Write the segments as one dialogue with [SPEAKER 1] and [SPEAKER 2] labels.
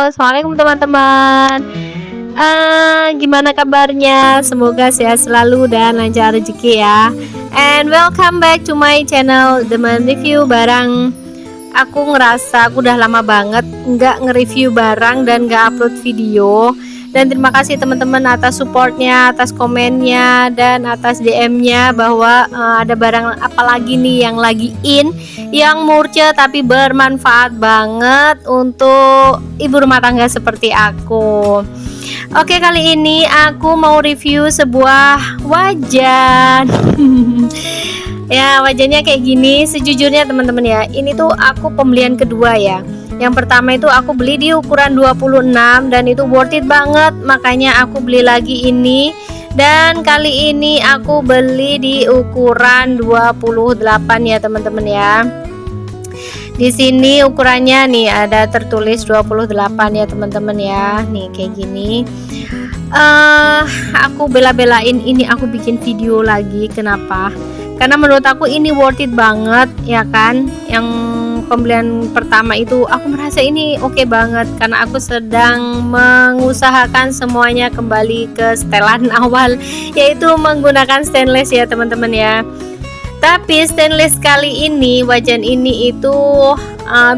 [SPEAKER 1] Assalamualaikum teman-teman. Gimana kabarnya? Semoga sehat selalu dan lancar rezeki ya. And welcome back to my channel Demen Review Barang. Aku ngerasa aku udah lama banget nggak nge-review barang dan nggak upload video. Dan terima kasih teman-teman atas supportnya, atas komennya, dan atas DM-nya bahwa ada barang apa lagi nih yang lagi yang murce tapi bermanfaat banget untuk ibu rumah tangga seperti aku. Oke, kali ini aku mau review sebuah wajan. Ya, wajannya kayak gini. Sejujurnya teman-teman ya, ini tuh aku pembelian kedua ya. Yang pertama itu aku beli di ukuran 26 dan itu worth it banget, makanya aku beli lagi ini. Dan kali ini aku beli di ukuran 28 ya teman-teman ya. Di sini ukurannya nih ada tertulis 28 ya teman-teman ya. Nih kayak gini. Aku bela-belain ini, aku bikin video lagi. Kenapa? Karena menurut aku ini worth it banget ya kan. Yang pembelian pertama itu aku merasa ini oke banget karena aku sedang mengusahakan semuanya kembali ke setelan awal, yaitu menggunakan stainless ya teman-teman ya. Tapi stainless kali ini, wajan ini itu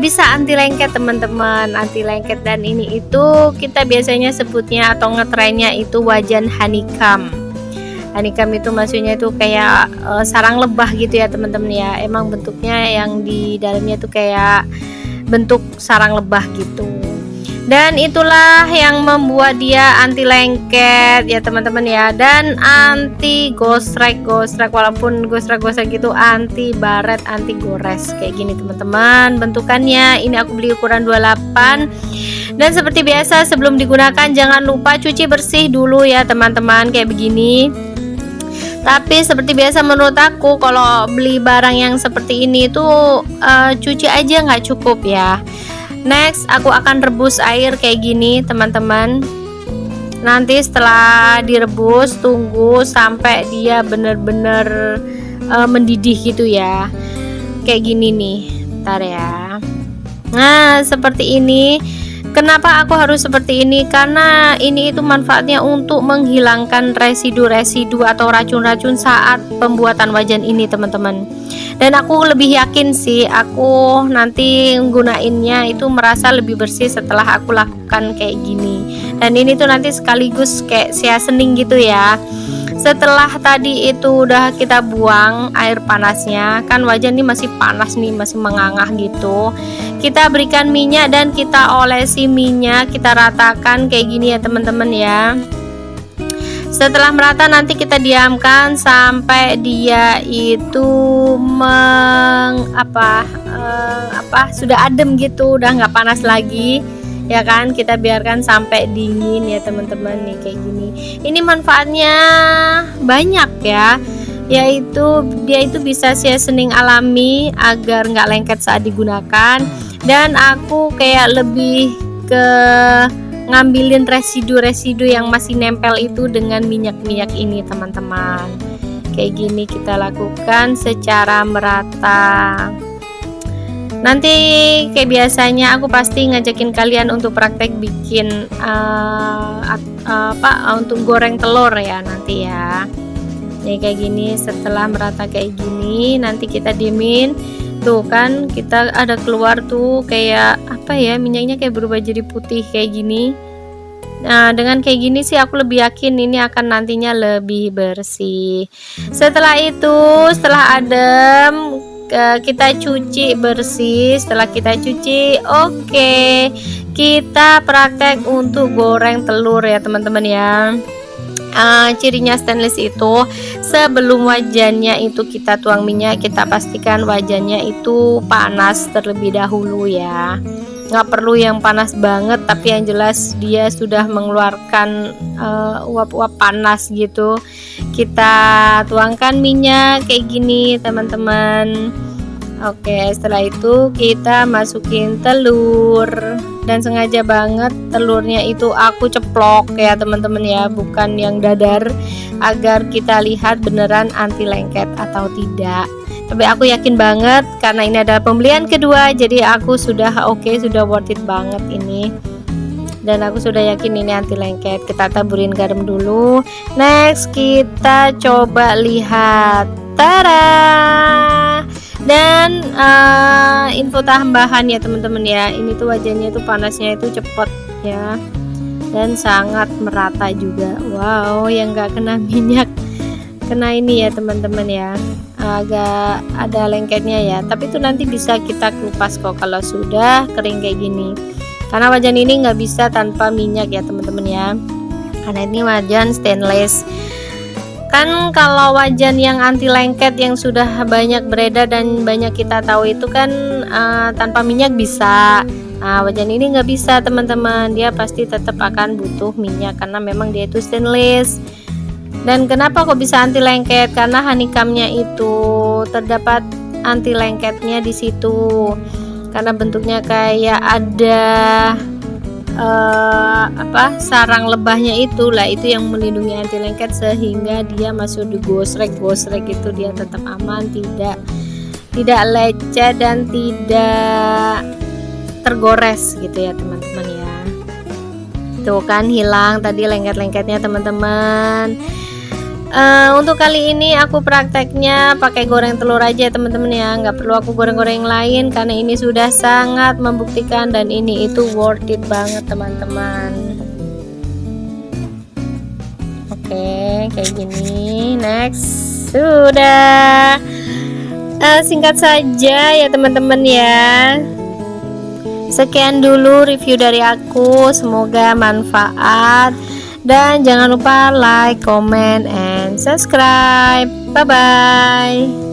[SPEAKER 1] bisa anti lengket teman-teman, anti lengket. Dan ini itu kita biasanya sebutnya atau ngetrennya itu wajan honeycomb. Honeycomb itu maksudnya itu kayak sarang lebah gitu ya teman-teman ya. Emang bentuknya yang di dalamnya tuh kayak bentuk sarang lebah gitu. Dan itulah yang membuat dia anti lengket ya teman-teman ya. Dan anti gosrek walaupun gosrek gitu, anti baret, anti gores kayak gini teman-teman bentukannya. Ini aku beli ukuran 28. Dan seperti biasa sebelum digunakan jangan lupa cuci bersih dulu ya teman-teman kayak begini. Tapi seperti biasa menurut aku kalau beli barang yang seperti ini tuh cuci aja nggak cukup ya. Next aku akan rebus air kayak gini teman-teman. Nanti setelah direbus tunggu sampai dia bener-bener mendidih gitu ya. Kayak gini nih. Bentar ya. Nah seperti ini. Kenapa aku harus seperti ini? Karena ini itu manfaatnya untuk menghilangkan residu-residu atau racun-racun saat pembuatan wajan ini teman-teman. Dan aku lebih yakin sih aku nanti gunainnya itu merasa lebih bersih setelah aku lakukan kayak gini. Dan ini tuh nanti sekaligus kayak seasoning gitu ya. Setelah tadi itu udah kita buang air panasnya, kan wajan ini masih panas nih, masih mengangah gitu. Kita berikan minyak dan kita olesi minyak, kita ratakan kayak gini ya teman-teman ya. Setelah merata nanti kita diamkan sampai dia itu sudah adem gitu, udah nggak panas lagi. Ya kan, kita biarkan sampai dingin ya teman-teman nih kayak gini. Ini manfaatnya banyak ya, yaitu dia itu bisa seasoning alami agar nggak lengket saat digunakan. Dan aku kayak lebih ke ngambilin residu-residu yang masih nempel itu dengan minyak-minyak ini teman-teman. Kayak gini kita lakukan secara merata. Nanti kayak biasanya aku pasti ngajakin kalian untuk praktek bikin untuk goreng telur ya nanti ya. Nih kayak gini, setelah merata kayak gini nanti kita diemin. Tuh kan kita ada keluar tuh kayak minyaknya kayak berubah jadi putih kayak gini. Nah dengan kayak gini sih aku lebih yakin ini akan nantinya lebih bersih. Setelah itu, setelah adem, kita cuci bersih. Setelah kita cuci, oke, kita praktek untuk goreng telur ya teman-teman ya. Cirinya stainless itu sebelum wajannya itu kita tuang minyak, kita pastikan wajannya itu panas terlebih dahulu ya. Nggak perlu yang panas banget, tapi yang jelas dia sudah mengeluarkan uap-uap panas gitu. Kita tuangkan minyak kayak gini teman-teman. Oke, setelah itu kita masukin telur. Dan sengaja banget telurnya itu aku ceplok ya teman-teman ya, bukan yang dadar, agar kita lihat beneran anti lengket atau tidak. Tapi aku yakin banget karena ini adalah pembelian kedua, jadi aku sudah oke, sudah worth it banget ini. dan aku sudah yakin ini anti lengket. Kita taburin garam dulu. Next kita coba lihat, tada. Dan info tambahan ya teman-teman ya, ini tuh wajannya tuh panasnya itu cepet ya, dan sangat merata juga. Wow, yang nggak kena minyak kena ini ya teman-teman ya, agak ada lengketnya ya, tapi itu nanti bisa kita kupas kok kalau sudah kering kayak gini, karena wajan ini nggak bisa tanpa minyak ya teman-teman ya, karena ini wajan stainless. Kan kalau wajan yang anti lengket yang sudah banyak beredar dan banyak kita tahu itu kan tanpa minyak bisa. Nah, wajan ini nggak bisa teman-teman, dia pasti tetap akan butuh minyak karena memang dia itu stainless. Dan kenapa kok bisa anti lengket? Karena honeycombnya itu terdapat anti lengketnya di situ. Karena bentuknya kayak ada sarang lebahnya itulah, itu yang melindungi anti lengket sehingga dia masuk di gosrek itu dia tetap aman, tidak lecet dan tidak tergores gitu ya teman-teman ya. Tuh kan hilang tadi lengket-lengketnya teman-teman. Untuk kali ini aku prakteknya pakai goreng telur aja teman-teman ya, nggak perlu aku goreng-goreng lain karena ini sudah sangat membuktikan dan ini itu worth it banget teman-teman. Oke, kayak gini. Next, sudah singkat saja ya teman-teman ya. Sekian dulu review dari aku, semoga manfaat. Dan jangan lupa like, comment, and subscribe. Bye-bye.